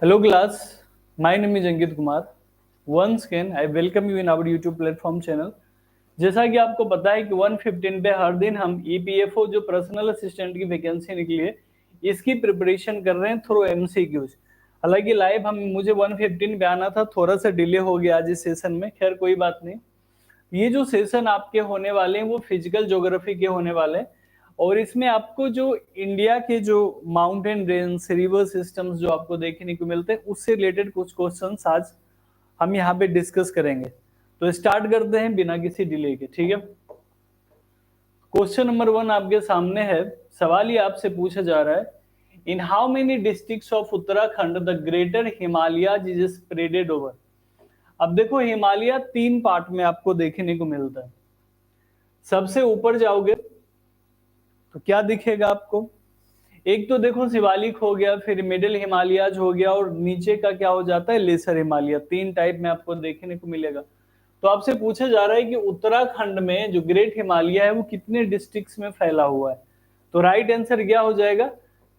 Hello class, my name is Ankit Kumar. Once again, I welcome you in our YouTube platform channel. जैसा कि आपको पता है कि 115 पे हर दिन हम EPFO जो पर्सनल असिस्टेंट की वैकेंसी निकली है इसकी प्रिपरेशन कर रहे हैं थ्रू MCQs। हालांकि लाइव मुझे 115 पे आना था, थोड़ा सा डिले हो गया आज इस सेशन में, खैर कोई बात नहीं। ये जो सेशन आपके होने वाले हैं वो फिजिकल ज्योग्राफी के होने वाले हैं और इसमें आपको जो इंडिया के जो माउंटेन रेंज रिवर सिस्टम्स जो आपको देखने को मिलते हैं उससे रिलेटेड कुछ क्वेश्चंस आज हम यहाँ पे डिस्कस करेंगे। तो स्टार्ट करते हैं बिना किसी डिले के, ठीक है। क्वेश्चन नंबर 1 आपके सामने है। सवाल ये आपसे पूछा जा रहा है, in how many districts of Uttarakhand the greater Himalayas is spreaded over. अब देखो हिमालय 3 पार्ट में आपको देखने को मिलता है। सबसे ऊपर जाओगे तो क्या दिखेगा आपको, एक तो देखो शिवालिक हो गया, फिर मिडिल हिमालयाज हो गया और नीचे का क्या हो जाता है लेसर हिमालय। 3 टाइप में आपको देखने को मिलेगा। तो आपसे पूछा जा रहा है कि उत्तराखंड में जो ग्रेट हिमालय है वो कितने डिस्ट्रिक्ट्स में फैला हुआ है। तो राइट आंसर क्या हो जाएगा,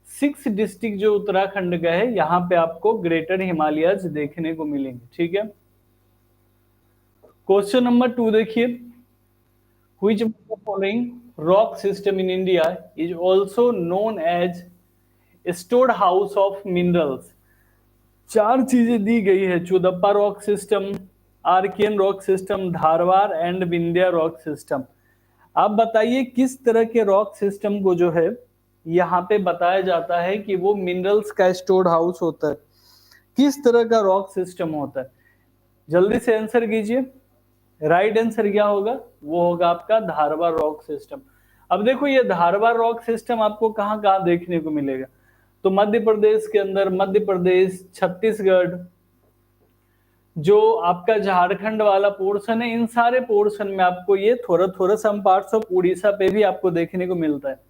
6 डिस्ट्रिक्ट जो उत्तराखंड का है यहाँ पे आपको ग्रेटर हिमालयाज देखने को मिलेंगे, ठीक है। क्वेश्चन नंबर 2 देखिए, which of the following rock system in India is also known as stored house of minerals। 4 चीजें दी गई है, Cuddapah rock system, Archaean rock system, Dharwar and Vindhya rock system. आप बताइए किस तरह के रॉक सिस्टम को जो है यहाँ पे बताया जाता है कि वो मिनरल्स का स्टोर्ड हाउस होता है, किस तरह का रॉक सिस्टम होता है। जल्दी से आंसर कीजिए। राइट आंसर क्या होगा, वो होगा आपका धारवाड़ रॉक सिस्टम। अब देखो ये धारवाड़ रॉक सिस्टम आपको कहाँ कहाँ देखने को मिलेगा, तो मध्य प्रदेश के अंदर, मध्य प्रदेश, छत्तीसगढ़, जो आपका झारखंड वाला पोर्शन है, इन सारे पोर्शन में आपको ये थोड़ा थोड़ा सम पार्ट्स ऑफ उड़ीसा पे भी आपको देखने को मिलता है।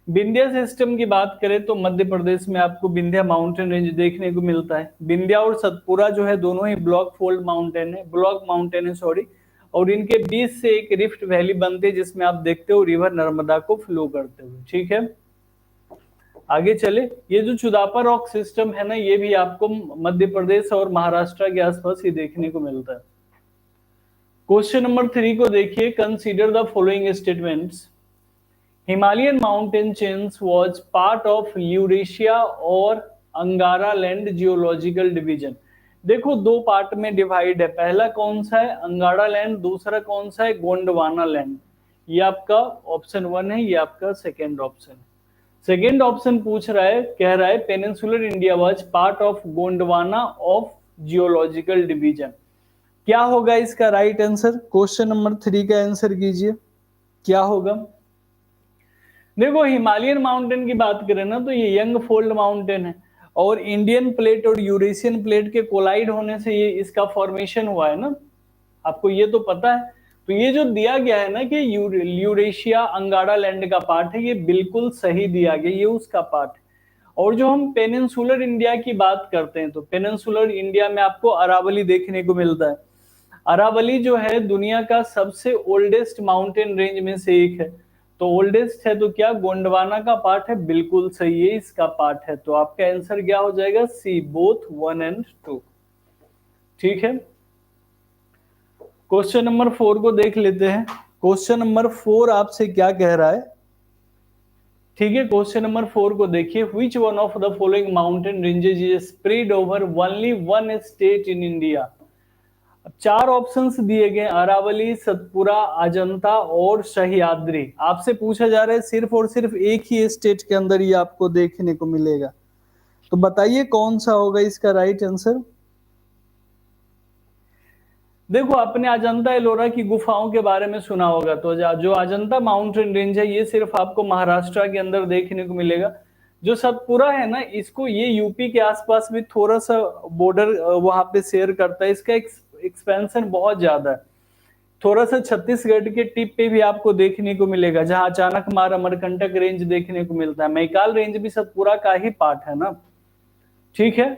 विंध्या सिस्टम की बात करें तो मध्य प्रदेश में आपको विंध्या माउंटेन रेंज देखने को मिलता है। विंध्या और सतपुरा जो है दोनों ही ब्लॉक माउंटेन है सॉरी, और इनके बीच से एक रिफ्ट वैली बनती है जिसमें आप देखते हो रिवर नर्मदा को फ्लो करते हुए, ठीक है। आगे चले, ये जो चुदापा रॉक सिस्टम है ना, ये भी आपको मध्य प्रदेश और महाराष्ट्र के आसपास ही देखने को मिलता है। क्वेश्चन नंबर 3 को देखिए, consider the following statements. Himalayan mountain chains was part of Eurasia और अंगारा लैंड जियोलॉजिकल डिवीजन। देखो 2 पार्ट में डिवाइड है, पहला कौन सा है अंगारा लैंड, दूसरा कौन सा है गोंडवाना लैंड। ये आपका ऑप्शन 1 है, ये आपका सेकेंड ऑप्शन है। सेकेंड ऑप्शन पूछ रहा है, कह रहा है peninsular India was part of Gondwana of geological division. क्या होगा इसका राइट आंसर, क्वेश्चन नंबर 3 का आंसर कीजिए, क्या होगा। देखो हिमालयन माउंटेन की बात करें ना तो ये यंग फोल्ड माउंटेन है और इंडियन प्लेट और यूरेशियन प्लेट के कोलाइड होने से ये इसका फॉर्मेशन हुआ है ना, आपको ये तो पता है। तो ये जो दिया गया है ना कि यूरेशिया अंगाड़ा लैंड का पार्ट है, ये बिल्कुल सही दिया गया, ये उसका पार्ट है। और जो हम पेनिनसुलर इंडिया की बात करते हैं तो पेनिनसुलर इंडिया में आपको अरावली देखने को मिलता है। अरावली जो है दुनिया का सबसे ओल्डेस्ट माउंटेन रेंज में से एक है, तो ओल्डेस्ट है तो क्या गोंडवाना का पार्ट है, बिल्कुल सही है, इसका पार्ट है। तो आपका आंसर क्या हो जाएगा, सी, बोथ 1 और 2, ठीक है। क्वेश्चन नंबर 4 को देख लेते हैं। क्वेश्चन नंबर 4 आपसे क्या कह रहा है, ठीक है। क्वेश्चन नंबर 4 को देखिए, which one of the following mountain ranges is spread over only 1 state in India. 4 options दिए गए, अरावली, सतपुरा, अजंता और सह्याद्री। आपसे पूछा जा रहा है सिर्फ और सिर्फ एक ही स्टेट के अंदर ये आपको देखने को मिलेगा, तो बताइए कौन सा होगा इसका राइट आंसर। देखो आपने अजंता एलोरा की गुफाओं के बारे में सुना होगा, तो जो अजंता माउंटेन रेंज है ये सिर्फ आपको महाराष्ट्र के अंदर देखने को मिलेगा। जो सतपुरा है ना, इसको ये यूपी के आसपास भी थोड़ा सा बॉर्डर वहां पे शेयर करता है, इसका एक्सपेंशन बहुत ज्यादा है। थोड़ा सा छत्तीसगढ़ के टिप पे भी आपको देखने को मिलेगा, जहां अचानक मार अमरकंटक रेंज देखने को मिलता है। मैकाल रेंज भी सतपुरा का ही पार्ट है ना, ठीक है।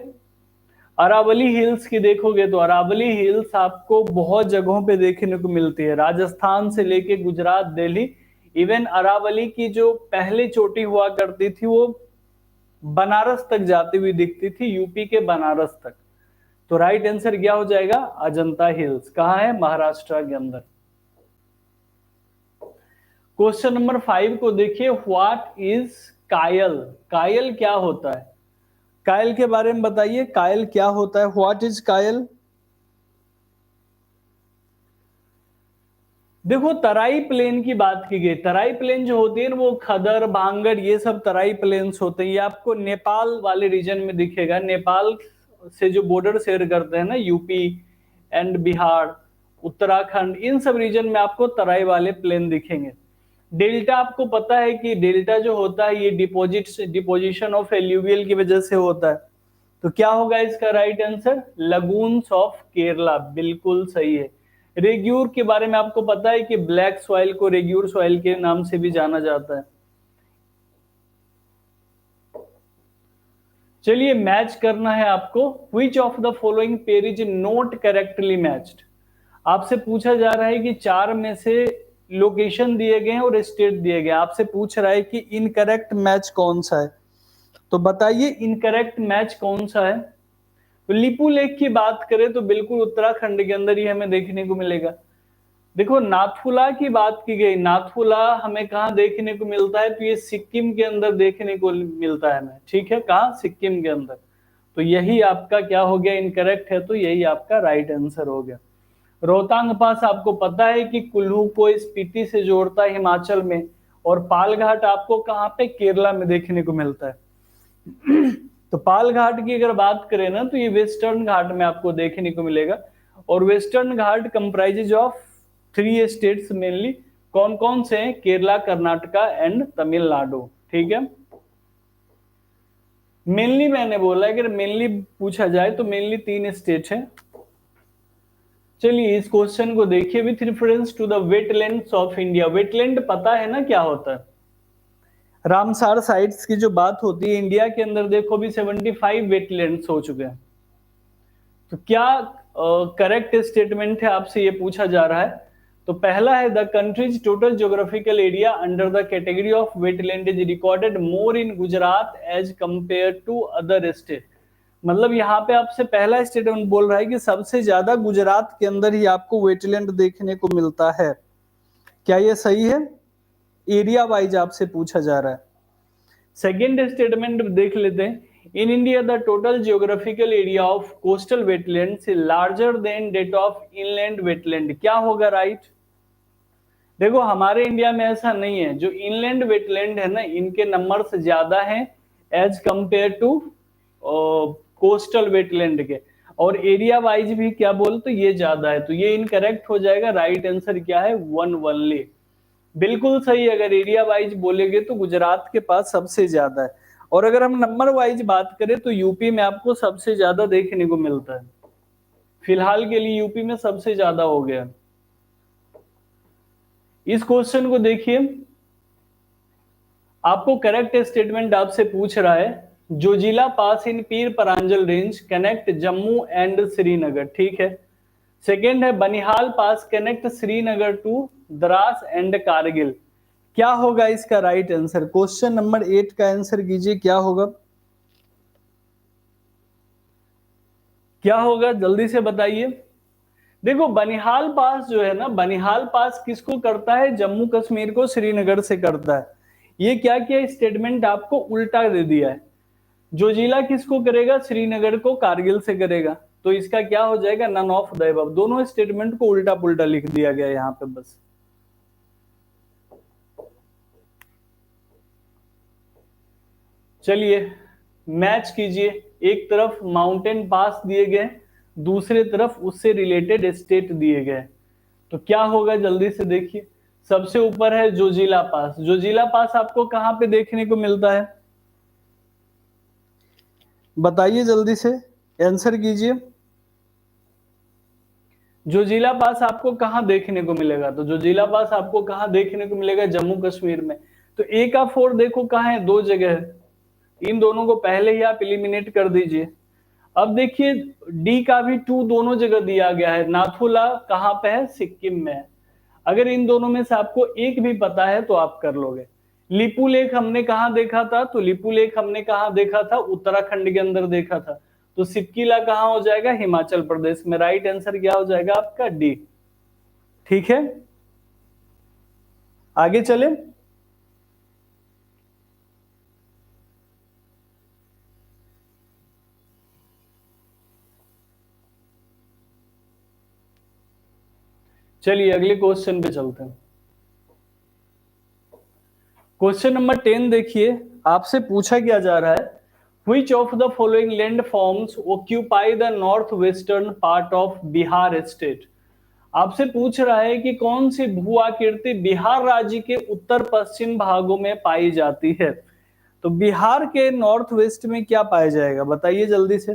अरावली हिल्स की देखोगे तो अरावली हिल्स आपको बहुत जगहों पे देखने को मिलती है, राजस्थान से लेके गुजरात, दिल्ली। इवन अरावली की जो पहले चोटी हुआ करती थी वो बनारस तक जाती हुई दिखती थी, यूपी के बनारस तक। तो राइट आंसर क्या हो जाएगा? अजंता हिल्स। कहाँ है? महाराष्ट्र के अंदर। क्वेश्चन नंबर 5 को देखिए, व्हाट इज कायल? कायल क्या होता है? कायल के बारे में बताइए, कायल क्या होता है? व्हाट इज कायल? देखो, तराई प्लेन की बात की गई। तराई प्लेन जो होती है ना, वो खदर, भांगड़, ये सब तराई प्लेन्स होते हैं। ये आपको नेपाल वाले रीजन में दिखेगा। नेपाल से जो बॉर्डर शेयर करते हैं ना, यूपी एंड बिहार, उत्तराखंड, इन सब रीजन में आपको तराई वाले प्लेन दिखेंगे। डेल्टा आपको पता है कि डेल्टा जो होता है ये डिपोजिशन ऑफ एल्यूवियल की वजह से होता है। तो क्या होगा इसका right answer? Lagoons of Kerala, बिल्कुल सही है। रेग्यूर के बारे में आपको पता है कि ब्लैक सॉइल को रेग्यूर सॉइल के नाम से भी जाना जाता है। चलिए, मैच करना है आपको। Which of the following pair is not correctly matched? आपसे पूछा जा रहा है कि चार में से लोकेशन दिए गए हैं और स्टेट दिए गए हैं। आपसे पूछ रहा है कि इनकरेक्ट मैच कौन सा है। तो बताइए इनकरेक्ट मैच कौन सा है। तो लिपू लेक की बात करें तो बिल्कुल उत्तराखंड के अंदर ही हमें देखने को मिलेगा। देखो, नाथुला की बात की गई। नाथुला हमें कहाँ देखने को मिलता है? तो ये सिक्किम के अंदर देखने को मिलता है हमें। ठीक है, कहाँ? सिक्किम के अंदर। तो यही आपका क्या हो गया? इनकरेक्ट है। तो यही आपका राइट आंसर हो गया। रोहतांग पास आपको पता है कि कुल्लू को स्पीति से जोड़ता है हिमाचल में, और पाल घाट आपको कहाँ पे? केरला में देखने को मिलता है। तो पाल घाट की अगर बात करें ना, तो ये वेस्टर्न घाट में आपको देखने को मिलेगा। और western Ghat comprises of 3 states mainly. कौन कौन से हैं? केरला, कर्नाटका एंड तमिलनाडु। ठीक है, मेनली मैंने बोला, अगर मेनली पूछा जाए तो मेनली 3 स्टेट है। चलिए, इस क्वेश्चन को देखिए। With reference to the wetlands of India. Wetland पता है ना क्या होता है? रामसार साइट्स की जो बात होती है इंडिया के अंदर, देखो अभी 75 वेटलैंड्स हो चुके हैं। तो क्या करेक्ट स्टेटमेंट है? आपसे ये पूछा जा रहा है। तो पहला है, the countries total geographical area under the category of wetland is recorded more in Gujarat as compare to other state. मतलब यहाँ पे आपसे पहला स्टेटमेंट बोल रहा है कि सबसे ज्यादा गुजरात के अंदर ही आपको वेटलैंड देखने को मिलता है। क्या ये सही है? एरिया वाइज आपसे पूछा जा रहा है। सेकेंड स्टेटमेंट देख लेते हैं। In India the total geographical area of coastal wetlands is larger than that of inland wetland. क्या होगा राइट? देखो, हमारे इंडिया में ऐसा नहीं है। जो इनलैंड वेटलैंड है ना, इनके नंबर से ज्यादा है as compare to coastal wetland के। और एरिया वाइज भी क्या बोल, तो ये ज्यादा है। तो ये इनकरेक्ट हो जाएगा। राइट आंसर क्या है? 1 ओनली। बिल्कुल सही। अगर एरिया वाइज बोलेंगे तो गुजरात के पास सबसे ज्यादा है। और अगर हम नंबर वाइज बात करें तो यूपी में आपको सबसे ज्यादा देखने को मिलता है। फिलहाल के लिए यूपी में सबसे ज्यादा हो गया। इस क्वेश्चन को देखिए। आपको करेक्ट स्टेटमेंट आपसे पूछ रहा है, Zoji La pass in Pir Panjal range connect Jammu and Srinagar. ठीक है। सेकेंड है, Banihal pass connect Srinagar to Dras and Kargil. क्या होगा इसका राइट आंसर? क्वेश्चन नंबर 8 का आंसर कीजिए, क्या होगा? क्या होगा जल्दी से बताइए। देखो, बनिहाल पास जो है ना, बनिहाल पास किसको करता है? जम्मू कश्मीर को श्रीनगर से करता है। ये क्या किया? स्टेटमेंट आपको उल्टा दे दिया है। जोजिला किसको करेगा? श्रीनगर को कारगिल से करेगा। तो इसका क्या हो जाएगा? None of the above. दोनों स्टेटमेंट को उल्टा पुल्टा लिख दिया गया यहां पे बस। चलिए, मैच कीजिए। एक तरफ माउंटेन पास दिए गए, दूसरे तरफ उससे रिलेटेड स्टेट दिए गए। तो क्या होगा जल्दी से देखिए। सबसे ऊपर है जोजिला पास। जोजिला पास आपको कहां पे देखने को मिलता है? बताइए जल्दी से, आंसर कीजिए। जोजिला पास आपको कहां देखने को मिलेगा? तो जोजिला पास आपको कहां देखने को मिलेगा? जम्मू कश्मीर में। तो ए का 4 देखो कहां है? 2 जगह है। इन दोनों को पहले ही आप एलिमिनेट कर दीजिए। अब देखिए, डी का भी 2 दोनों जगह दिया गया है। नाथुला कहां पे है? सिक्किम में है। अगर इन दोनों में से आपको एक भी पता है तो आप कर लोगे। लिपू लेक हमने कहा देखा था? तो लिपू लेक हमने कहा देखा था? उत्तराखंड के अंदर देखा था। तो सिपकीला कहां हो जाएगा? हिमाचल प्रदेश में। राइट आंसर क्या हो जाएगा आपका? डी। ठीक है, आगे चले। चलिए अगले क्वेश्चन पे चलते हैं। क्वेश्चन नंबर 10 देखिए, आपसे पूछा क्या जा रहा है, Which of the following landforms occupy the northwestern part of Bihar state? आपसे पूछ रहा है कि कौन सी भू आकृति बिहार राज्य के उत्तर पश्चिम भागों में पाई जाती है। तो बिहार के नॉर्थ वेस्ट में क्या पाया जाएगा, बताइए जल्दी से।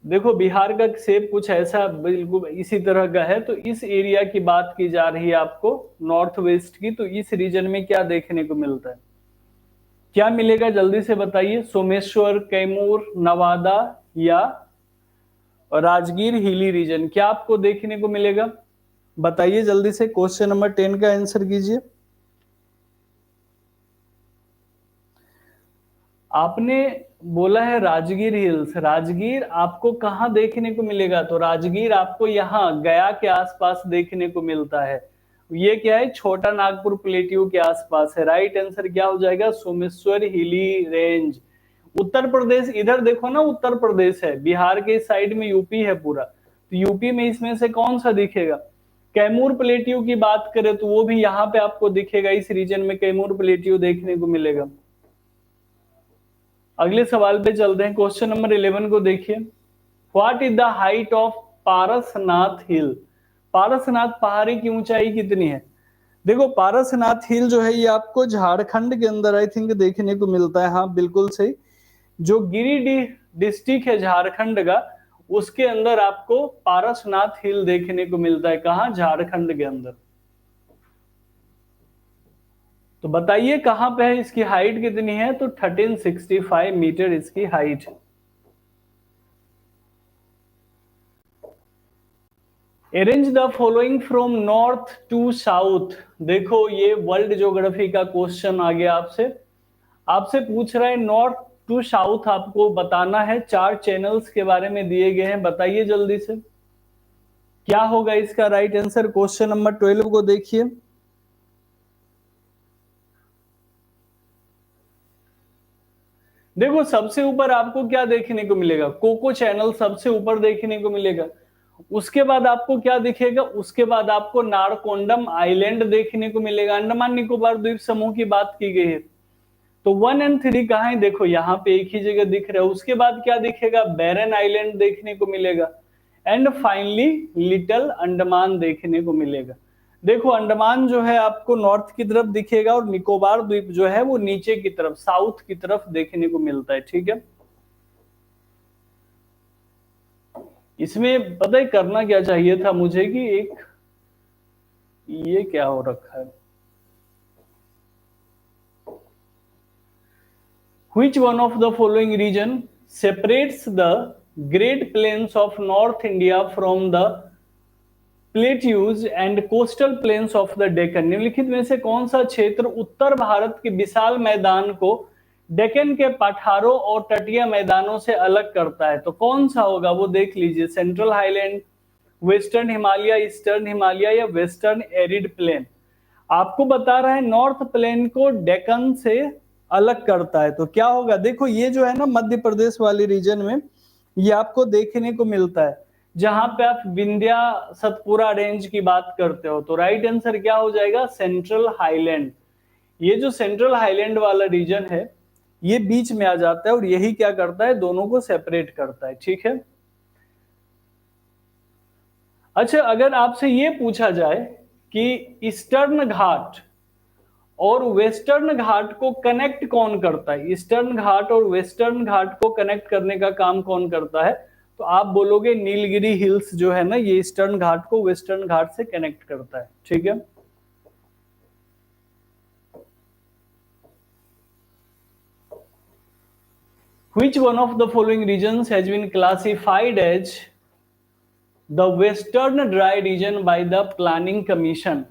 देखो बिहार का शेप कुछ ऐसा बिल्कुल इसी तरह का है। तो इस एरिया की बात की जा रही है आपको नॉर्थ वेस्ट की। तो इस रीजन में क्या देखने को मिलता है, क्या मिलेगा जल्दी से बताइए। सोमेश्वर, कैमूर, नवादा या राजगीर हिली रीजन, क्या आपको देखने को मिलेगा? बताइए जल्दी से, क्वेश्चन नंबर 10 का आंसर कीजिए। आपने बोला है राजगीर हिल्स। राजगीर आपको कहां देखने को मिलेगा? तो राजगीर आपको यहाँ गया के आसपास देखने को मिलता है। ये क्या है? छोटा नागपुर प्लेट्यू के आसपास है। राइट आंसर क्या हो जाएगा? सोमेश्वर हिली रेंज। उत्तर प्रदेश इधर देखो ना, उत्तर प्रदेश है, बिहार के साइड में यूपी है पूरा। तो यूपी में इसमें से कौन सा दिखेगा? कैमूर प्लेट्यू की बात करें तो वो भी यहाँ पे आपको दिखेगा, इस रीजन में कैमूर प्लेट्यू देखने को मिलेगा। अगले सवाल पे चलते हैं। क्वेश्चन नंबर 11 को देखिए, what is the height of Parasnath hill? Parasnath पहाड़ी की ऊंचाई कितनी है? देखो पारसनाथ हिल जो है ये आपको झारखंड के अंदर आई थिंक देखने को मिलता है। हाँ बिल्कुल सही, जो गिरिडीह डिस्ट्रिक्ट है झारखंड का, उसके अंदर आपको पारसनाथ हिल देखने को मिलता है। कहां? झारखंड के अंदर। तो बताइए कहां पे है, इसकी हाइट कितनी है? तो 1365 मीटर इसकी हाइट है। Arrange the following from north to south. देखो ये वर्ल्ड ज्योग्राफी का क्वेश्चन आ गया आपसे। आपसे पूछ रहा है नॉर्थ टू साउथ आपको बताना है। 4 चैनल्स के बारे में दिए गए हैं, बताइए जल्दी से क्या होगा इसका राइट आंसर। क्वेश्चन नंबर 12 को देखिए, देखो सबसे ऊपर आपको क्या देखने को मिलेगा? कोको चैनल सबसे ऊपर देखने को मिलेगा। उसके बाद आपको क्या दिखेगा? उसके बाद आपको नारकोंडम आइलैंड देखने को मिलेगा। अंडमान निकोबार द्वीप समूह की बात की गई है। तो 1 और 3 कहां है? देखो यहाँ पे एक ही जगह दिख रहा है। उसके बाद क्या दिखेगा? बैरन आइलैंड देखने को मिलेगा। एंड फाइनली लिटिल अंडमान देखने को मिलेगा। देखो अंडमान जो है आपको नॉर्थ की तरफ दिखेगा और निकोबार द्वीप जो है वो नीचे की तरफ साउथ की तरफ देखने को मिलता है। ठीक है, इसमें पता है करना क्या चाहिए था मुझे कि एक ये क्या हो रखा है, which one of the following region separates the great plains of north India from the plateaus and coastal planes of the Deccan? निम्नलिखित में से कौन सा क्षेत्र उत्तर भारत के विशाल मैदान को डेक्कन के पठारों और तटीय मैदानों से अलग करता है? तो कौन सा होगा वो देख लीजिए। Central highland, western Himalaya, eastern Himalaya या वेस्टर्न एरिड प्लेन? आपको बता रहा है नॉर्थ प्लेन को डेक्कन से अलग करता है। तो क्या होगा? देखो ये जो है ना मध्य प्रदेश वाली रीजन में ये आपको देखने को मिलता है, जहां पे आप विंध्या सतपुरा रेंज की बात करते हो। तो राइट आंसर क्या हो जाएगा? Central highland. ये जो सेंट्रल हाईलैंड वाला रीजन है ये बीच में आ जाता है और यही क्या करता है? दोनों को सेपरेट करता है। ठीक है, अच्छा अगर आपसे ये पूछा जाए कि ईस्टर्न घाट और वेस्टर्न घाट को कनेक्ट कौन करता है, ईस्टर्न घाट और वेस्टर्न घाट को कनेक्ट करने का काम कौन करता है? तो आप बोलोगे नीलगिरी हिल्स जो है ना ये ईस्टर्न घाट को वेस्टर्न घाट से कनेक्ट करता है। ठीक है, which one of the following regions has been classified as the western dry region by the planning commission?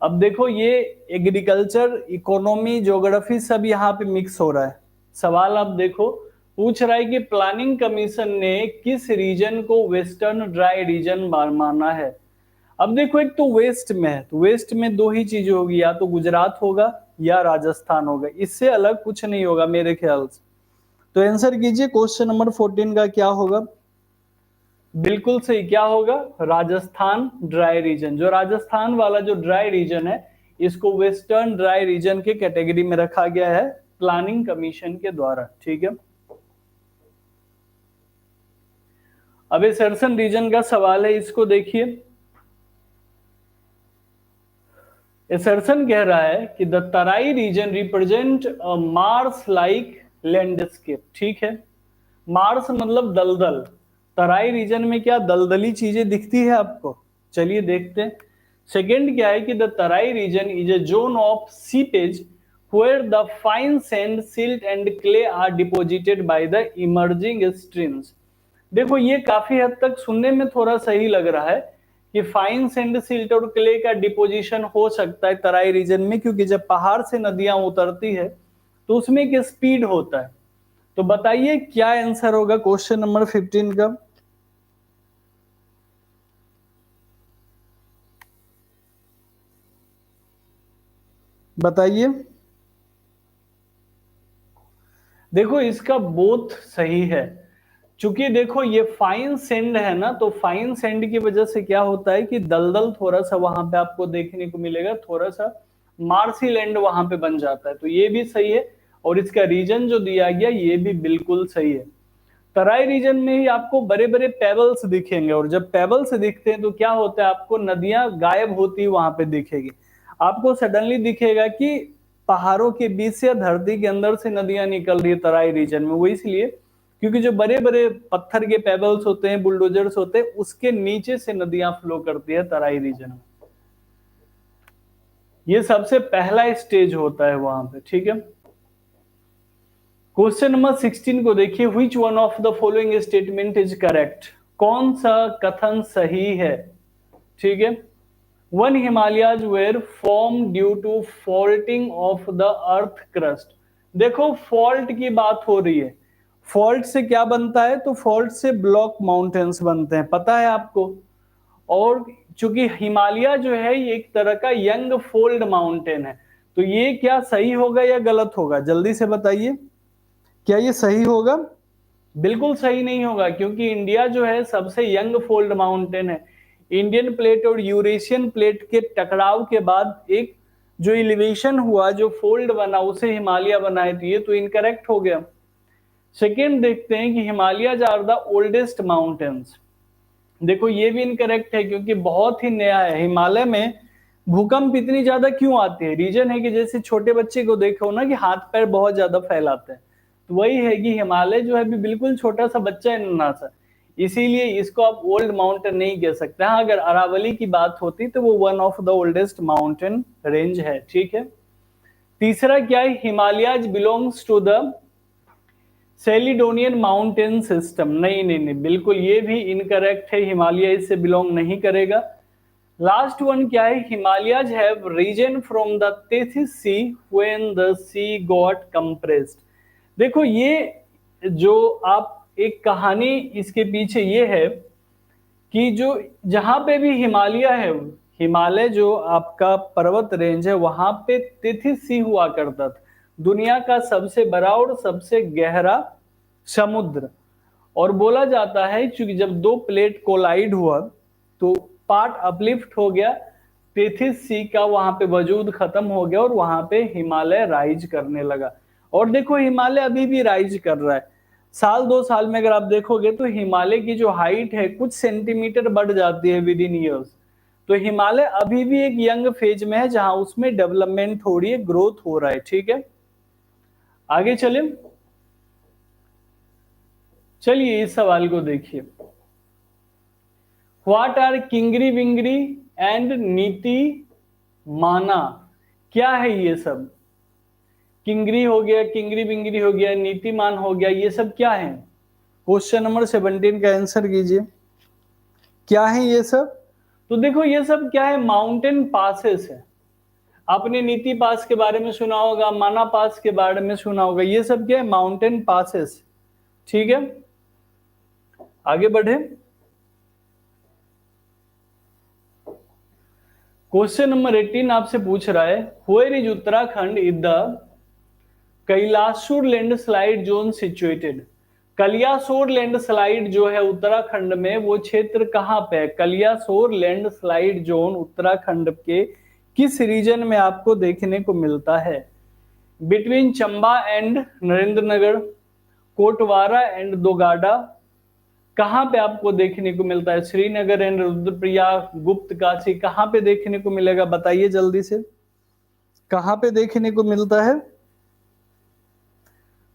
अब देखो ये एग्रीकल्चर, इकोनॉमी, ज्योग्राफी सब यहाँ पे मिक्स हो रहा है। सवाल आप देखो, पूछ रहा है कि प्लानिंग कमीशन ने किस रीजन को वेस्टर्न ड्राई रीजन माना है। अब देखो एक तो वेस्ट में है, तो वेस्ट में दो ही चीजें होगी, या तो गुजरात होगा या राजस्थान होगा, इससे अलग कुछ नहीं होगा मेरे ख्याल से। तो आंसर कीजिए क्वेश्चन नंबर 14 का क्या होगा। बिल्कुल सही, क्या होगा, राजस्थान ड्राई रीजन। जो राजस्थान वाला जो ड्राई रीजन है, इसको वेस्टर्न ड्राई रीजन के कैटेगरी में रखा गया है प्लानिंग कमीशन के द्वारा। ठीक है, अब ये सर्सन रीजन का सवाल है, इसको देखिए। एसर्सन कह रहा है कि the Terai reason represent a Mars like landscape. ठीक है, मार्स मतलब दलदल, तराई रीजन में क्या दलदली चीजें दिखती है आपको। चलिए देखते हैं। सेकंड क्या है कि the Terai region is a zone of seepage where the fine sand, silt and clay are deposited by the emerging streams। देखो ये काफी हद तक सुनने में थोड़ा सही लग रहा है कि फाइन सैंड, सिल्ट और क्ले का डिपोजिशन हो सकता है तराई रीजन में, क्योंकि जब पहाड़ से नदियां उतरती है तो उसमें एक स्पीड होता है। तो बताइए क्या आंसर होगा क्वेश्चन नंबर 15 का। बताइए। देखो इसका बोथ सही है, चूंकि देखो ये फाइन सेंड है ना, तो फाइन सेंड की वजह से क्या होता है कि दलदल थोड़ा सा वहां पे आपको देखने को मिलेगा, थोड़ा सा मार्सी लैंड वहां पे बन जाता है, तो ये भी सही है। और इसका रीजन जो दिया गया ये भी बिल्कुल सही है। तराई रीजन में ही आपको बड़े बड़े पेबल्स दिखेंगे, और जब पेबल्स दिखते हैं तो क्या होता है, आपको नदियां गायब होती वहां पे दिखेगी। आपको सडनली दिखेगा कि पहाड़ों के बीच से या धरती के अंदर से नदियां निकल रही है तराई रीजन में। वो इसलिए क्योंकि जो बड़े बड़े पत्थर के पेबल्स होते हैं, बुलडोजर्स होते हैं, उसके नीचे से नदियां फ्लो करती है तराई रीजन में। ये सबसे पहला स्टेज होता है वहां पे। ठीक है, क्वेश्चन नंबर 16 को देखिए। Which one of the following statement is correct. कौन सा कथन सही है। ठीक है, one Himalayas were form due to faulting of the earth crust. देखो फॉल्ट की बात हो रही है, फॉल्ट से क्या बनता है, तो फॉल्ट से ब्लॉक माउंटेन्स बनते हैं, पता है आपको। और चूंकि हिमालय जो है ये एक तरह का यंग फोल्ड माउंटेन है, तो ये क्या सही होगा या गलत होगा, जल्दी से बताइए। क्या ये सही होगा। बिल्कुल सही नहीं होगा, क्योंकि इंडिया जो है सबसे यंग फोल्ड माउंटेन है। इंडियन प्लेट और यूरेशियन प्लेट के टकराव के बाद एक जो इलिवेशन हुआ, जो फोल्ड बना, उसे हिमालय बनाए, तो ये तो इनकरेक्ट हो गया। सेकेंड देखते हैं कि Himalayas are the oldest mountains. देखो ये भी इनकरेक्ट है, क्योंकि बहुत ही नया है। हिमालय में भूकंप इतनी ज्यादा क्यों आते हैं, रीजन है कि जैसे छोटे बच्चे को देखो ना कि हाथ पैर बहुत ज्यादा फैलाते हैं, तो वही है कि हिमालय जो है भी बिल्कुल छोटा सा बच्चा है, नन्हा सा, इसीलिए इसको आप ओल्ड माउंटेन नहीं कह सकते। हाँ, अगर अरावली की बात होती तो वो one of the oldest mountain range है। ठीक है, तीसरा क्या है, Himalayas belongs to the Caledonian mountain system. नहीं नहीं नहीं, बिल्कुल ये भी इनकरेक्ट है, हिमालय इससे बिलोंग नहीं करेगा। लास्ट वन क्या है, Himalayas have region from the Tethys sea when the sea got compressed. देखो ये जो आप एक कहानी इसके पीछे ये है कि जो जहां पे भी हिमालय है, हिमालय जो आपका पर्वत रेंज है, वहां पे तेथिस सी हुआ करता था, दुनिया का सबसे बड़ा और सबसे गहरा समुद्र। और बोला जाता है क्योंकि जब दो प्लेट कोलाइड हुआ तो पार्ट अपलिफ्ट हो गया, तेथिस सी का वहां पे वजूद खत्म हो गया और वहां पे हिमालय राइज करने लगा। और देखो हिमालय अभी भी राइज कर रहा है, साल 2 साल में अगर आप देखोगे तो हिमालय की जो हाइट है कुछ सेंटीमीटर बढ़ जाती है विद इन ईयर्स। तो हिमालय अभी भी एक यंग फेज में है, जहां उसमें डेवलपमेंट हो रही है, ग्रोथ हो रहा है। ठीक है, आगे चले। चलिए इस सवाल को देखिए। What are Kingri Wingri and नीति माना। क्या है ये सब, किंगरी हो गया, किंगरी बिंगरी हो गया, नीतिमान हो गया, ये सब क्या है। क्वेश्चन नंबर 17 का आंसर कीजिए, क्या है ये सब। तो देखो ये सब क्या है, माउंटेन पासेस है। आपने नीति पास के बारे में सुना होगा, माना पास के बारे में सुना होगा, ये सब क्या है, माउंटेन पासेस। ठीक है, आगे बढ़े। क्वेश्चन नंबर 18 आपसे पूछ रहा है, where is Uttarakhand is the Kaliasaur landslide zone situated. Kaliasaur landslide जो है उत्तराखंड में, वो क्षेत्र कहां पे है? कलियासोर लैंडस्लाइड जोन उत्तराखंड के किस रीजन में आपको देखने को मिलता है? Between Chamba and Narendranagar, Kotdwara and Dogadda, कहां पे आपको देखने को मिलता है? श्रीनगर एंड रुद्रप्रयाग, गुप्त काशी, कहां पे देखने को मिलेगा? बताइए जल्दी से, कहां पे देखने को मिलता है?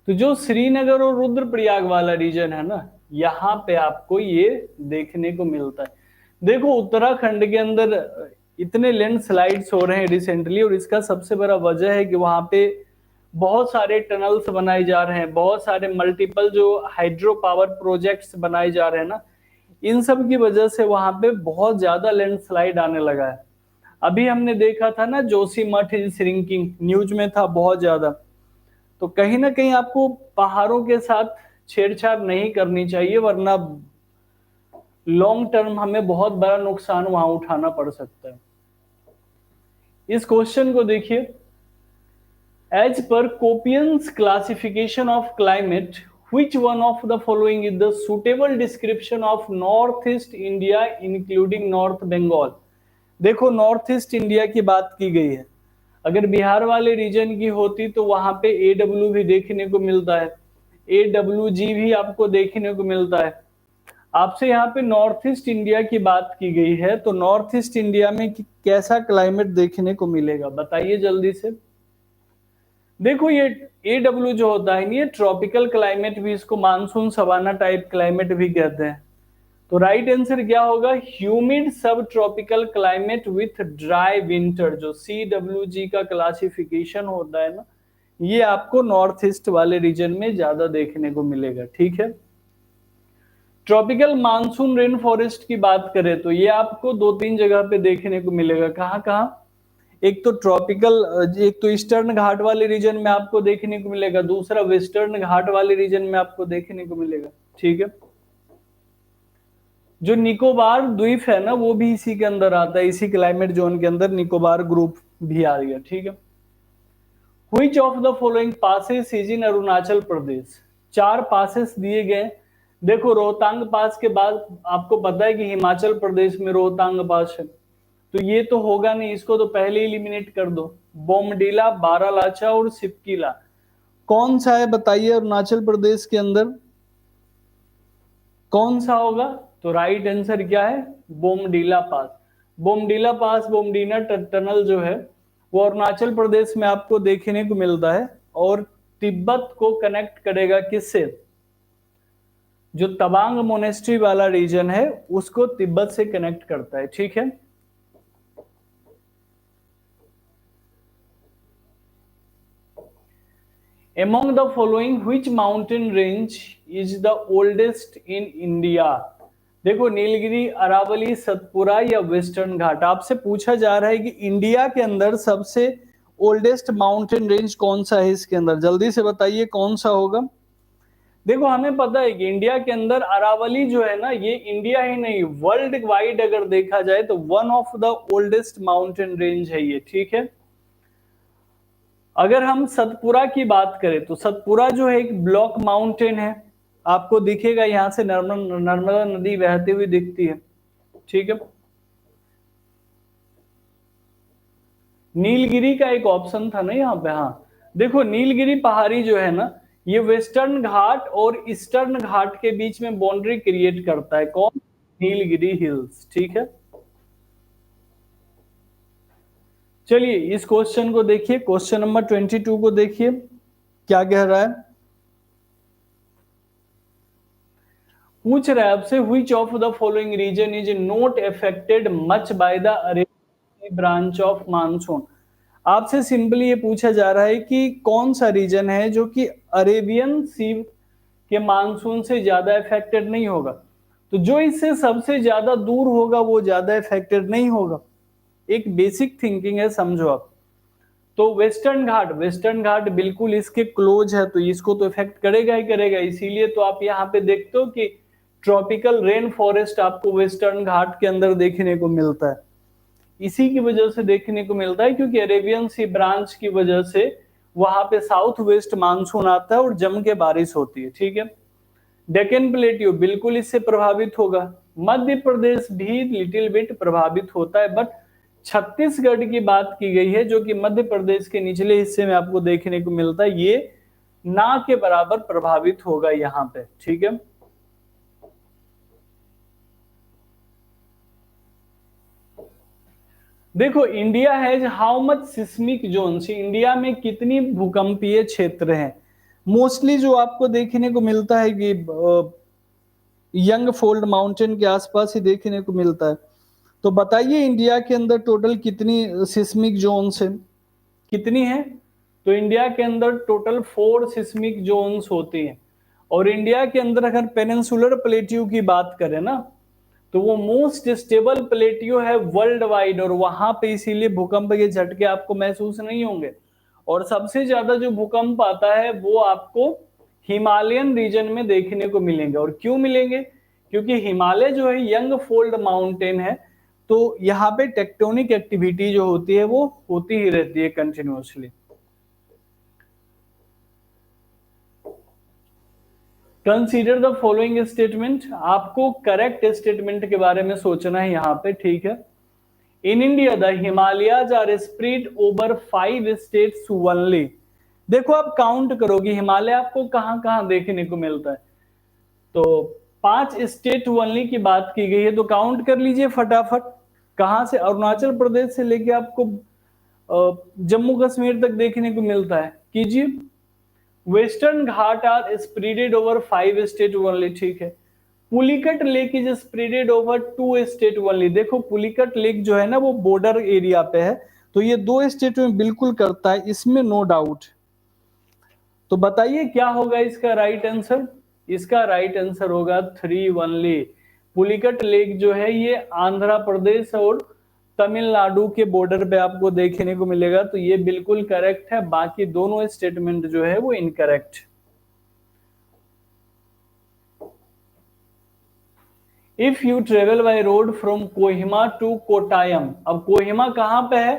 तो जो श्रीनगर और रुद्रप्रयाग वाला रीजन है ना, यहाँ पे आपको ये देखने को मिलता है। देखो उत्तराखंड के अंदर इतने लैंडस्लाइड्स हो रहे हैं रिसेंटली, और इसका सबसे बड़ा वजह है कि वहां पे बहुत सारे टनल्स बनाए जा रहे हैं, बहुत सारे मल्टीपल जो हाइड्रो पावर प्रोजेक्ट्स बनाए जा रहे हैं ना, इन सब की वजह से वहां पे बहुत ज्यादा लैंडस्लाइड आने लगा है। अभी हमने देखा था ना, जोशीमठ इज श्रिंकिंग, न्यूज में था बहुत ज्यादा। तो कहीं ना कहीं आपको पहाड़ों के साथ छेड़छाड़ नहीं करनी चाहिए, वरना लॉन्ग टर्म हमें बहुत बड़ा नुकसान वहां उठाना पड़ सकता है। इस क्वेश्चन को देखिए, as per Koppen's classification of climate which one of the following is the suitable description of north east India including north Bengal. देखो नॉर्थ ईस्ट इंडिया की बात की गई है, अगर बिहार वाले रीजन की होती तो वहां पे AW भी देखने को मिलता है, AWG भी आपको देखने को मिलता है। आपसे यहाँ पे नॉर्थ ईस्ट इंडिया की बात की गई है, तो नॉर्थ ईस्ट इंडिया में कैसा क्लाइमेट देखने को मिलेगा? बताइए जल्दी से। देखो ये AW जो होता है, ये ट्रॉपिकल क्लाइमेट भी, इसको मानसून सवाना टाइप क्लाइमेट भी कहते हैं। तो राइट आंसर क्या होगा? ह्यूमिड सब tropical climate with dry winter, जो CWG का क्लासिफिकेशन होता है ना, ये आपको नॉर्थ ईस्ट वाले रीजन में ज्यादा देखने को मिलेगा। ठीक है, ट्रॉपिकल मानसून रेन फॉरेस्ट की बात करें तो ये आपको 2-3 जगह पे देखने को मिलेगा। कहाँ कहाँ? एक तो ट्रॉपिकल, एक तो ईस्टर्न घाट वाले रीजन में आपको देखने को मिलेगा, दूसरा वेस्टर्न घाट वाले रीजन में आपको देखने को मिलेगा। ठीक है, जो निकोबार द्वीप है ना, वो भी इसी के अंदर आता है, इसी क्लाइमेट जोन के अंदर निकोबार ग्रुप भी आ गया। ठीक है, which of the following passes is in Arunachal Pradesh. 4 passes दिए गए। देखो रोहतांग पास के बाद आपको पता है कि हिमाचल प्रदेश में रोहतांग पास है, तो ये तो होगा नहीं, इसको तो पहले एलिमिनेट कर दो। बोमडीला, बारालाचा और सिपकीला, कौन सा है बताइए अरुणाचल प्रदेश के अंदर, कौन सा होगा? तो राइट आंसर क्या है? बोमडीला पास। बोमडीला पास, बोमडीना टनल जो है वो अरुणाचल प्रदेश में आपको देखने को मिलता है, और तिब्बत को कनेक्ट करेगा किससे? जो तवांग मोनेस्ट्री वाला रीजन है उसको तिब्बत से कनेक्ट करता है। ठीक है, among the following which mountain range is the oldest in India। देखो नीलगिरी, अरावली, सतपुरा या वेस्टर्न घाट, आपसे पूछा जा रहा है कि इंडिया के अंदर सबसे ओल्डेस्ट माउंटेन रेंज कौन सा है इसके अंदर, जल्दी से बताइए कौन सा होगा। देखो हमें पता है कि इंडिया के अंदर अरावली जो है ना, ये इंडिया ही नहीं वर्ल्ड वाइड अगर देखा जाए तो one of the oldest mountain range है ये। ठीक है, अगर हम सतपुरा की बात करें तो सतपुरा जो है एक ब्लॉक माउंटेन है, आपको दिखेगा यहां से नर्मदा नदी बहती हुई दिखती है। ठीक है, नीलगिरी का एक ऑप्शन था ना यहाँ पे। हाँ देखो नीलगिरी पहाड़ी जो है ना, ये वेस्टर्न घाट और ईस्टर्न घाट के बीच में बाउंड्री क्रिएट करता है। कौन? नीलगिरी हिल्स। ठीक है, चलिए इस क्वेश्चन को देखिए, क्वेश्चन नंबर 22 को देखिए क्या कह रहा है। पूछ रहा है आपसे which of the following region is not affected much by the Arabian branch of monsoon. आपसे सिंपली ये पूछा जा रहा है कि कौन सा रीजन है जो कि अरेबियन सी के मानसून से ज्यादा अफेक्टेड नहीं होगा। तो जो इससे सबसे ज्यादा दूर होगा वो ज्यादा अफेक्टेड नहीं होगा। एक बेसिक थिंकिंग है, समझो आप। तो वेस्टर्न घाट बिल्कुल इसके क्लोज है, तो इसको तो इफेक्ट करेगा ही करेगा। इसीलिए तो आप यहाँ पे देखते हो कि ट्रॉपिकल रेन फॉरेस्ट आपको वेस्टर्न घाट के अंदर देखने को मिलता है। इसी की वजह से देखने को मिलता है क्योंकि अरेबियन सी ब्रांच की वजह से वहां पे साउथ वेस्ट मानसून आता है और जम के बारिश होती है, ठीक है। डेक्कन प्लेट्यू बिल्कुल इससे प्रभावित होगा। मध्य प्रदेश भी लिटिल बिट प्रभावित होता है, बट छत्तीसगढ़ की बात की गई है जो कि मध्य प्रदेश के निचले हिस्से में आपको देखने को मिलता है, ये ना के बराबर प्रभावित होगा यहाँ पे, ठीक है। देखो India has how much seismic zones, India में कितनी भूकंपीय क्षेत्र हैं। मोस्टली जो आपको देखने को मिलता है कि यंग फोल्ड माउंटेन के आसपास ही देखने को मिलता है। तो बताइए इंडिया के अंदर टोटल कितनी सिस्मिक जोन्स हैं, कितनी है? तो इंडिया के अंदर टोटल 4 सिस्मिक जोन्स होती हैं। और इंडिया के अंदर अगर पेनिनसुलर प्लेट्यू की बात करें ना, तो वो मोस्ट स्टेबल प्लेट्यू है वर्ल्ड वाइड, और वहां पे इसीलिए भूकंप के झटके आपको महसूस नहीं होंगे। और सबसे ज्यादा जो भूकंप आता है वो आपको हिमालयन रीजन में देखने को मिलेंगे। और क्यों मिलेंगे? क्योंकि हिमालय जो है यंग फोल्ड माउंटेन है, तो यहाँ पे टेक्टोनिक एक्टिविटी जो होती है वो होती ही रहती है continuously. Consider the following statement, आपको करेक्ट स्टेटमेंट के बारे में सोचना है यहाँ पे, ठीक है। In India the Himalayas are spread over 5 states only. देखो आप काउंट करोगे हिमालय आपको कहां कहां देखने को मिलता है, तो 5 स्टेट ओनली की बात की गई है, तो काउंट कर लीजिए फटाफट। कहां से? अरुणाचल प्रदेश से लेके आपको जम्मू कश्मीर तक देखने को मिलता है, कीजिए। Western Ghat are spreaded over 5 state only, ठीक है। Pulicat lake is spreaded over 2 state only. देखो पुलिकट लेक जो है ना वो बॉर्डर एरिया पे है, तो ये 2 स्टेट में बिल्कुल करता है, इसमें नो डाउट। तो बताइए क्या होगा इसका राइट आंसर? इसका राइट आंसर होगा 3 ओनली। पुलिकट लेक जो है ये आंध्र प्रदेश और तमिलनाडु के बॉर्डर पे आपको देखने को मिलेगा, तो ये बिल्कुल करेक्ट है। बाकी दोनों स्टेटमेंट जो है वो incorrect. If you travel by road from Kohima to Kottayam, अब कोहिमा कहां पे है?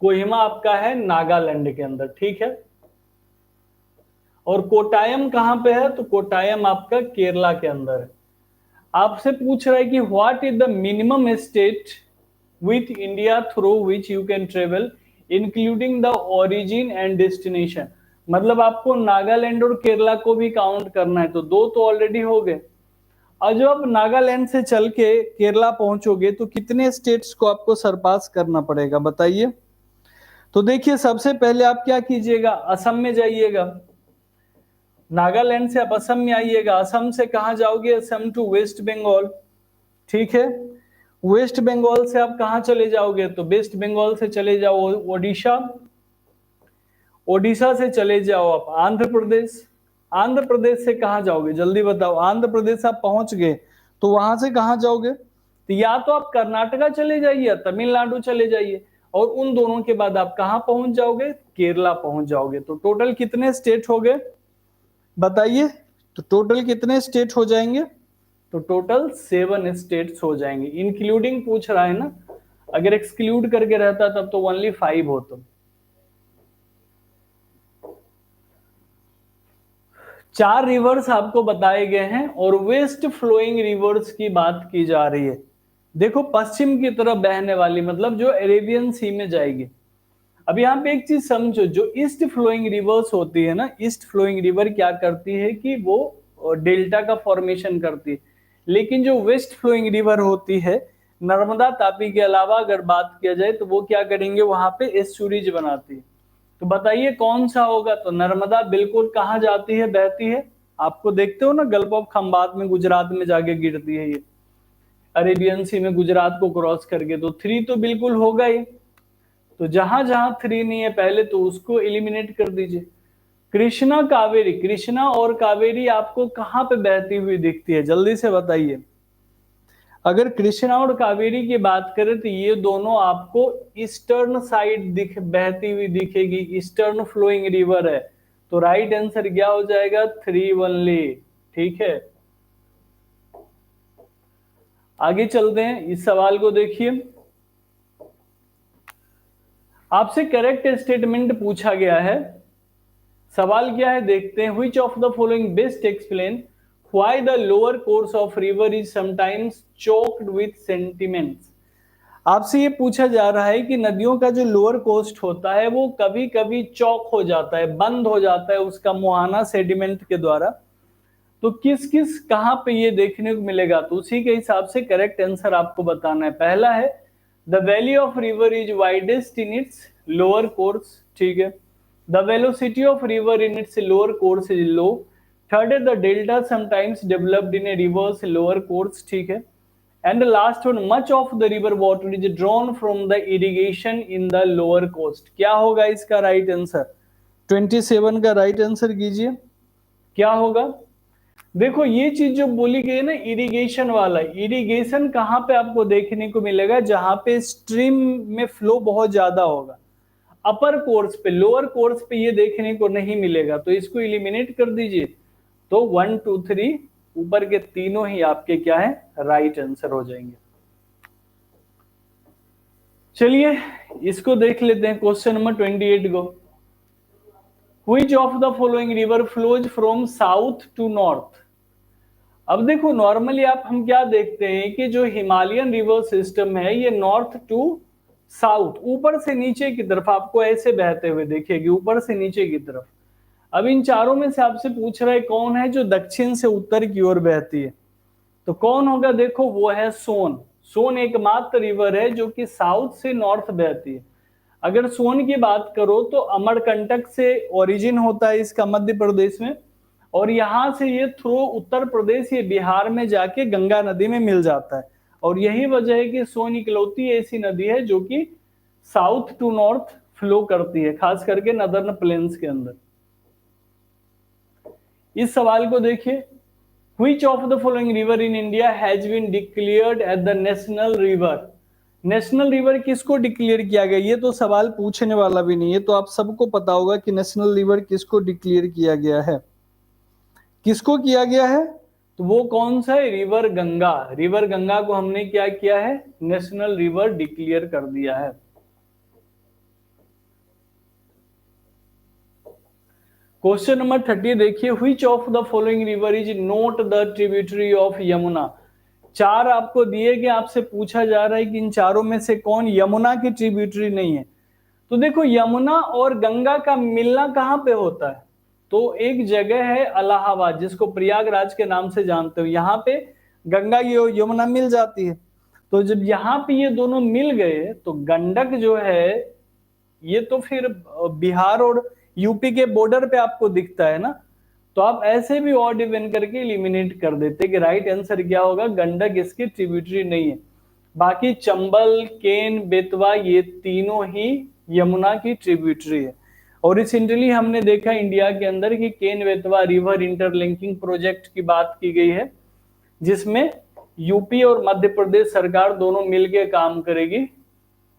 कोहिमा आपका है नागालैंड के अंदर, ठीक है। और कोटायम कहां पे है? तो कोटायम आपका केरला के अंदर है। आपसे पूछ रहा है कि what is the minimum state with India through which you can travel including the origin and destination. मतलब आपको नागालैंड और केरला को भी काउंट करना है, तो 2 तो ऑलरेडी हो गए। और जब आप नागालैंड से चल के केरला पहुंचोगे तो कितने स्टेट्स को आपको सरपास करना पड़ेगा बताइए? तो देखिए सबसे पहले आप क्या कीजिएगा, असम में जाइएगा। नागालैंड से आप असम में आइएगा, असम से कहां जाओगे? असम टू वेस्ट बंगाल, ठीक है। वेस्ट बंगाल से आप कहां चले जाओगे? तो वेस्ट बंगाल से चले जाओ ओडिशा, ओडिशा से चले जाओ आप आंध्र प्रदेश, आंध्र प्रदेश से कहां जाओगे जल्दी बताओ? आंध्र प्रदेश आप पहुंच गए तो वहां से कहां जाओगे? तो या तो आप कर्नाटका चले जाइए या तमिलनाडु चले जाइए, और उन दोनों के बाद आप कहां पहुंच जाओगे? केरला पहुंच जाओगे। तो टोटल कितने स्टेट हो गए बताइए? तो टोटल कितने स्टेट हो जाएंगे? तो टोटल 7 स्टेट्स हो जाएंगे। इंक्लूडिंग पूछ रहा है ना, अगर एक्सक्लूड करके रहता तब तो ओनली 5 होता। 4 रिवर्स आपको बताए गए हैं और वेस्ट फ्लोइंग रिवर्स की बात की जा रही है। देखो पश्चिम की तरफ बहने वाली, मतलब जो अरेबियन सी में जाएगी। अब यहाँ पे एक चीज समझो, जो ईस्ट फ्लोइंग रिवर्स होती है ना, ईस्ट फ्लोइंग रिवर क्या करती है कि वो डेल्टा का फॉर्मेशन करती है। लेकिन जो वेस्ट फ्लोइंग रिवर होती है, नर्मदा तापी के अलावा अगर बात किया जाए तो वो क्या करेंगे, वहां पे एस्चुरीज बनाती है। तो बताइए कौन सा होगा? तो नर्मदा बिल्कुल कहाँ जाती है, बहती है? आपको देखते हो ना गल्फ ऑफ खंबात में, गुजरात में जाके गिरती है ये, अरेबियन सी में गुजरात को क्रॉस करके। तो 3 तो बिल्कुल होगा ही। तो जहां जहां 3 नहीं है पहले तो उसको एलिमिनेट कर दीजिए। कृष्णा कावेरी, कृष्णा और कावेरी आपको कहां पे बहती हुई दिखती है जल्दी से बताइए? अगर कृष्णा और कावेरी की बात करें तो ये दोनों आपको ईस्टर्न साइड बहती हुई दिखेगी, ईस्टर्न फ्लोइंग रिवर है। तो राइट आंसर क्या हो जाएगा? 3 ओनली। ठीक है, आगे चलते हैं, इस सवाल को देखिए। आपसे करेक्ट स्टेटमेंट पूछा गया है। सवाल क्या है देखते हैं। Which of the following best explain why the lower course of river is sometimes choked with sentiments. आपसे ये पूछा जा रहा है कि नदियों का जो लोअर कोस्ट होता है वो कभी कभी चौक हो जाता है, बंद हो जाता है उसका मुहाना सेडिमेंट के द्वारा। तो किस किस कहां पे ये देखने को मिलेगा, तो उसी के हिसाब से करेक्ट आंसर आपको बताना है। पहला है the valley of river is widest in its lower course. ठीक है, the velocity of river in its lower course is low. Third है the delta sometimes developed in a river's lower course. ठीक है, and the last one much of the river water is drawn from the irrigation in the lower coast. क्या होगा इसका right answer? 27 का right answer कीजिए, क्या होगा? देखो ये चीज जो बोली गई है ना, इरिगेशन वाला, इरिगेशन कहां पे आपको देखने को मिलेगा? जहां पे स्ट्रीम में फ्लो बहुत ज्यादा होगा। अपर कोर्स पे, लोअर कोर्स पे ये देखने को नहीं मिलेगा, तो इसको इलिमिनेट कर दीजिए। तो 1 2 3 ऊपर के तीनों ही आपके क्या है? राइट आंसर हो जाएंगे। चलिए इसको देख लेते हैं, क्वेश्चन नंबर 28 को। Which of the following river flows from south to north. अब देखो नॉर्मली आप हम क्या देखते हैं कि जो हिमालयन रिवर सिस्टम है ये नॉर्थ टू साउथ, ऊपर से नीचे की तरफ आपको ऐसे बहते हुए देखेगी, ऊपर से नीचे की तरफ। अब इन चारों में से आपसे पूछ रहा है कौन है जो दक्षिण से उत्तर की ओर बहती है, तो कौन होगा? देखो वो है सोन। सोन एकमात्र रिवर है जो कि साउथ से नॉर्थ बहती है। अगर सोन की बात करो तो अमरकंटक से ओरिजिन होता है इसका, मध्य प्रदेश में, और यहां से ये थ्रू उत्तर प्रदेश ये बिहार में जाके गंगा नदी में मिल जाता है। और यही वजह है कि सोन इकलौती ऐसी नदी है जो कि साउथ टू नॉर्थ फ्लो करती है, खास करके नदर्न प्लेन्स के अंदर। इस सवाल को देखिए, which of the following river in India has been declared at the national river. National river किसको डिक्लेयर किया गया? ये तो सवाल पूछने वाला भी नहीं है, तो आप सबको पता होगा कि नेशनल रिवर किसको डिक्लेयर किया गया है। किसको किया गया है? तो वो कौन सा है? रिवर गंगा। रिवर गंगा को हमने क्या किया है? नेशनल रिवर डिक्लेयर कर दिया है। क्वेश्चन नंबर 30 देखिए, which of the following river is not the tributary of Yamuna. चार आपको दिए गए, आपसे पूछा जा रहा है कि इन चारों में से कौन यमुना की ट्रिब्यूटरी नहीं है। तो देखो यमुना और गंगा का मिलना कहां पे होता है? तो एक जगह है इलाहाबाद, जिसको प्रयागराज के नाम से जानते हो, यहाँ पे गंगा यमुना मिल जाती है। तो जब यहाँ पे ये दोनों मिल गए तो गंडक जो है ये तो फिर बिहार और यूपी के बॉर्डर पे आपको दिखता है ना, तो आप ऐसे भी ऑड इवन करके एलिमिनेट कर देते कि राइट आंसर क्या होगा? गंडक इसकी ट्रिब्यूटरी नहीं है। बाकी चंबल, केन, बेतवा ये तीनों ही यमुना की ट्रिब्यूटरी है। और रिसेंटली हमने देखा इंडिया के अंदर कि Ken Betwa river interlinking project की बात की गई है, जिसमें यूपी और मध्य प्रदेश सरकार दोनों मिलकर काम करेगी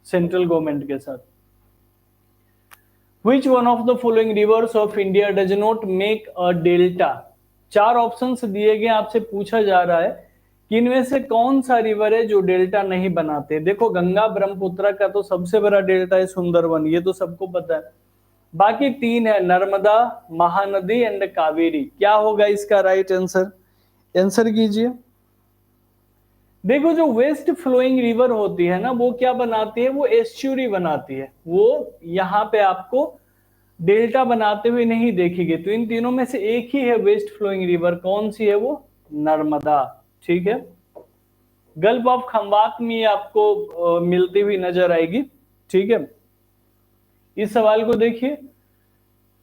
सेंट्रल गवर्नमेंट के साथ। Which one of the following rivers of India does not make a delta? चार ऑप्शंस दिए गए, आपसे पूछा जा रहा है कि इनमें से कौन सा रिवर है जो डेल्टा नहीं बनाते। देखो गंगा ब्रह्मपुत्र का तो सबसे बड़ा डेल्टा है सुंदरवन, ये तो सबको पता है। बाकी तीन है नर्मदा, महानदी एंड कावेरी। क्या होगा इसका राइट आंसर? आंसर कीजिए। देखो जो वेस्ट फ्लोइंग रिवर होती है ना, वो क्या बनाती है? वो एस्चुरी बनाती है, वो यहाँ पे आपको डेल्टा बनाते हुए नहीं देखेगी। तो इन तीनों में से एक ही है वेस्ट फ्लोइंग रिवर, कौन सी है वो? नर्मदा। ठीक है, गल्फ ऑफ खंबात में आपको मिलती हुई नजर आएगी। ठीक है, इस सवाल को देखिए,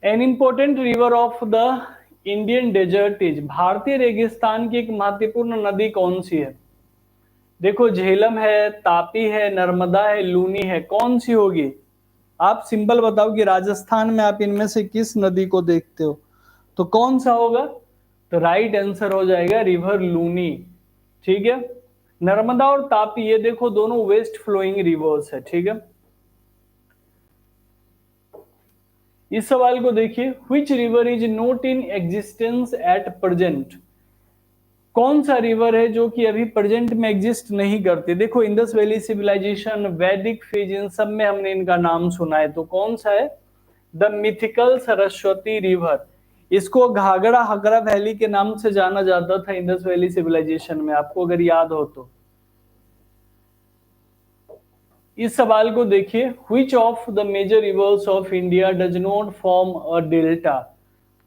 an important river of the Indian desert is. भारतीय रेगिस्तान की एक महत्वपूर्ण नदी कौन सी है? देखो झेलम है, तापी है, नर्मदा है, लूनी है, कौन सी होगी? आप सिंपल बताओ कि राजस्थान में आप इनमें से किस नदी को देखते हो, तो कौन सा होगा? तो राइट आंसर हो जाएगा रिवर लूनी। ठीक है, नर्मदा और तापी ये देखो दोनों वेस्ट फ्लोइंग रिवर्स है, ठीक है। इस सवाल को देखिए, which river is not in existence at present. कौन सा रिवर है जो कि अभी प्रेजेंट में एग्जिस्ट नहीं करती। देखो इंडस वैली सिविलाइजेशन, वैदिक फेज, इन सब में हमने इनका नाम सुना है, तो कौन सा है, द मिथिकल सरस्वती रिवर। इसको घाघरा हकरा वैली के नाम से जाना जाता था इंडस वैली सिविलाइजेशन में, आपको अगर याद हो तो। इस सवाल को देखिए, which of the major rivers of India does not form a delta.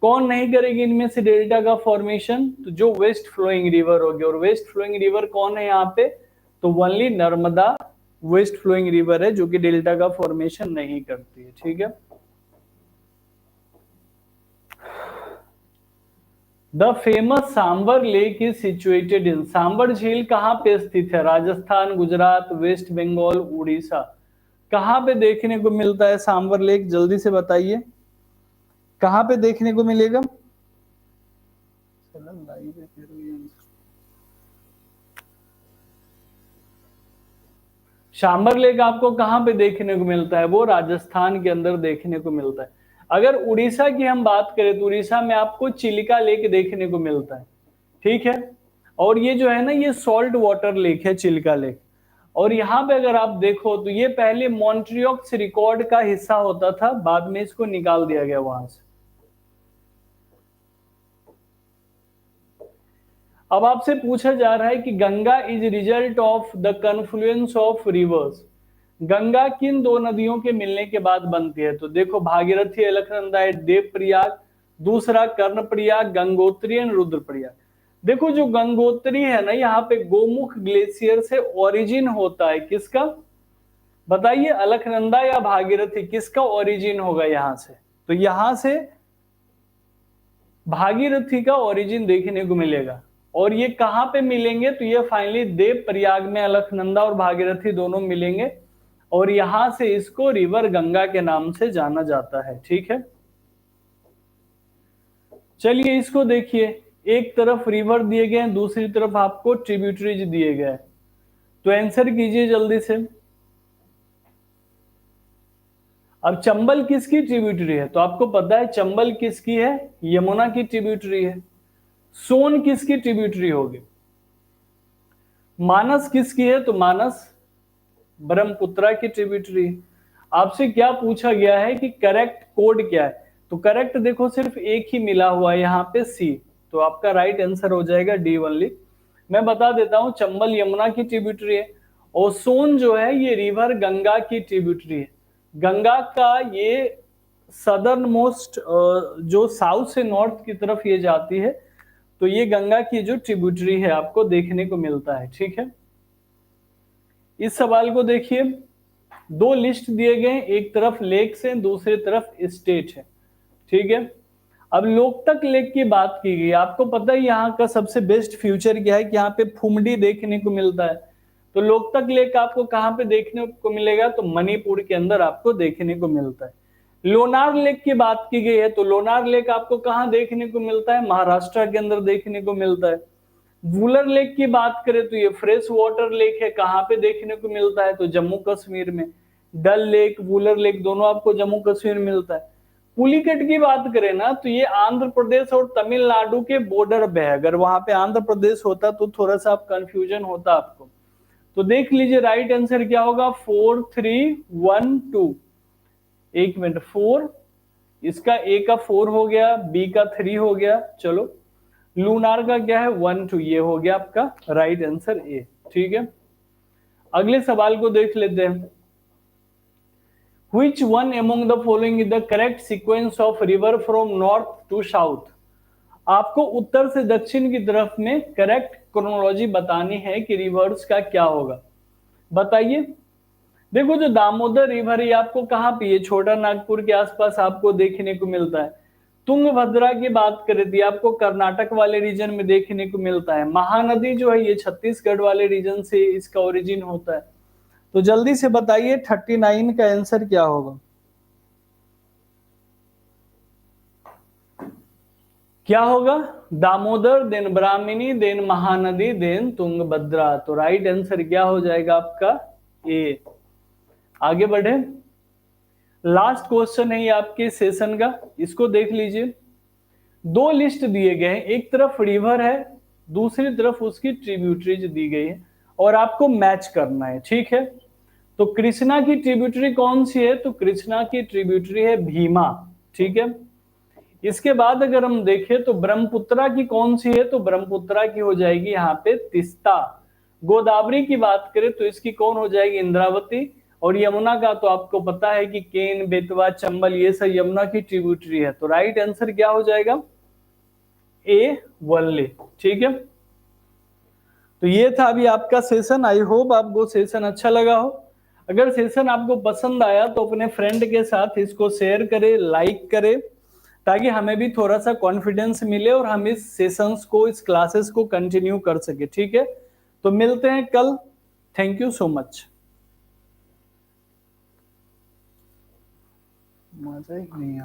कौन नहीं करेगी इनमें से डेल्टा का फॉर्मेशन, तो जो वेस्ट फ्लोइंग रिवर होगी। और वेस्ट फ्लोइंग रिवर कौन है यहाँ पे, तो only Narmada west flowing river है जो कि डेल्टा का फॉर्मेशन नहीं करती है, ठीक है। The famous Sambhar lake is situated in, Sambhar झील कहाँ पे स्थित है, राजस्थान, गुजरात, वेस्ट बंगाल, उड़ीसा। कहाँ पे देखने को मिलता है सांबर लेक, जल्दी से बताइए कहाँ पे देखने को मिलेगा। सांबर लेक आपको कहाँ पे देखने को मिलता है, वो राजस्थान के अंदर देखने को मिलता है। अगर उड़ीसा की हम बात करें तो उड़ीसा में आपको चिलिका लेक देखने को मिलता है, ठीक है। और ये जो है ना, ये सॉल्ट वाटर लेक है चिलिका लेक। और यहाँ पे अगर आप देखो तो ये पहले मॉन्ट्रियॉक्स रिकॉर्ड का हिस्सा होता था, बाद में इसको निकाल दिया गया वहां से। अब आपसे पूछा जा रहा है कि Ganga is result of the confluence of reverse. Ganga किन दो नदियों के मिलने के बाद बनती है, तो देखो भागीरथी, अलकनंदा, देवप्रयाग, दूसरा कर्णप्रयाग, गंगोत्री एंड रुद्रप्रयाग। देखो जो गंगोत्री है ना, यहाँ पे गोमुख ग्लेशियर से ओरिजिन होता है, किसका बताइए, अलकनंदा या भागीरथी, किसका ओरिजिन होगा यहाँ से, तो यहां से भागीरथी का ओरिजिन देखने को मिलेगा। और ये कहां पे मिलेंगे, तो ये फाइनली देव प्रयाग में अलकनंदा और भागीरथी दोनों मिलेंगे, और यहां से इसको रिवर गंगा के नाम से जाना जाता है, ठीक है। चलिए इसको देखिए, एक तरफ रिवर दिए गए हैं, दूसरी तरफ आपको ट्रिब्यूटरीज दिए गए, तो आंसर कीजिए जल्दी से। अब चंबल किसकी ट्रिब्यूटरी है, तो आपको पता है चंबल किसकी है, यमुना की ट्रिब्यूटरी है। सोन किसकी ट्रिब्यूटरी होगी, मानस किसकी है, तो मानस ब्रह्मपुत्रा की ट्रिब्यूटरी। आपसे क्या पूछा गया है कि करेक्ट कोड क्या है, तो करेक्ट देखो सिर्फ एक ही मिला हुआ है यहाँ पे सी, तो आपका राइट आंसर हो जाएगा डी ओनली। मैं बता देता हूं, चंबल यमुना की ट्रिब्यूटरी है, और सोन जो है ये रिवर गंगा की ट्रिब्यूटरी है। गंगा का ये सदर्न मोस्ट, जो साउथ से नॉर्थ की तरफ ये जाती है, तो ये गंगा की जो ट्रिब्यूटरी है आपको देखने को मिलता है, ठीक है। इस सवाल को देखिए, दो लिस्ट दिए गए, एक तरफ लेक्स है, दूसरी तरफ स्टेट है, ठीक है। अब लोकतक लेक की बात की गई, आपको पता है यहाँ का सबसे बेस्ट फ्यूचर क्या है कि यहाँ पे फुमडी देखने को मिलता है। तो लोकतक लेक आपको कहाँ पे देखने को मिलेगा, तो मणिपुर के अंदर आपको देखने को मिलता है। लोनार लेक की बात की गई है, तो लोनार लेक आपको कहाँ देखने को मिलता है, महाराष्ट्र के अंदर देखने को मिलता है। वुलर लेक की बात करें तो ये फ्रेश वाटर लेक है, कहाँ पे देखने को मिलता है, तो जम्मू कश्मीर में। डल लेक, वुलर लेक दोनों आपको जम्मू कश्मीर में मिलता है। पुलिकट की बात करें ना, तो ये आंध्र प्रदेश और तमिलनाडु के बॉर्डर पे है। अगर वहां पे आंध्र प्रदेश होता तो थोड़ा सा कंफ्यूजन होता आपको। तो देख लीजिए राइट आंसर क्या होगा, 4312। एक मिनट, 4, इसका ए का 4 हो गया, बी का 3 हो गया, चलो लूनार का क्या है 1 2, ये हो गया आपका राइट आंसर ए, ठीक है। अगले सवाल को देख लेते हैं, Which one among the following is the correct sequence of river from north to south? आपको उत्तर से दक्षिण की तरफ में करेक्ट क्रोनोलॉजी बतानी है कि रिवर्स का क्या होगा, बताइए। देखो जो दामोदर रिवर है आपको कहाँ पे, ये छोटा नागपुर के आसपास आपको देखने को मिलता है। तुंगभद्रा की बात करें तो आपको कर्नाटक वाले रीजन में देखने को मिलता है। महानदी जो है ये छत्तीसगढ़ वाले रीजन से इसका ओरिजिन होता है। तो जल्दी से बताइए 39 का आंसर क्या होगा, क्या होगा। दामोदर, देन ब्राह्मणी, देन महानदी, देन तुंगभद्रा। तो राइट आंसर क्या हो जाएगा आपका? ए। आगे बढ़े, लास्ट क्वेश्चन है ये आपके सेशन का, इसको देख लीजिए। दो लिस्ट दिए गए हैं, एक तरफ रिवर है, दूसरी तरफ उसकी ट्रिब्यूटरीज दी गई है और आपको मैच करना है, ठीक है। तो कृष्णा की ट्रिब्यूटरी कौन सी है? तो कृष्णा की ट्रिब्यूटरी है भीमा, ठीक है। इसके बाद अगर हम देखें तो ब्रह्मपुत्रा की कौन सी है? तो ब्रह्मपुत्रा की हो जाएगी यहाँ पे तीस्ता। गोदावरी की बात करें तो इसकी कौन हो जाएगी? इंद्रावती। और यमुना का तो आपको पता है कि केन, बेतवा, चंबल, ये सब यमुना की ट्रिब्यूटरी है। तो राइट आंसर क्या हो जाएगा? ए वल्ली, ठीक है। तो ये था अभी आपका सेशन। आई होप आपको सेशन अच्छा लगा हो। अगर सेशन आपको पसंद आया तो अपने फ्रेंड के साथ इसको शेयर करें, लाइक करें, ताकि हमें भी थोड़ा सा कॉन्फिडेंस मिले और हम इस सेशंस को, इस क्लासेस को कंटिन्यू कर सके, ठीक है। तो मिलते हैं कल। Thank you so much. मजा ही नहीं आता।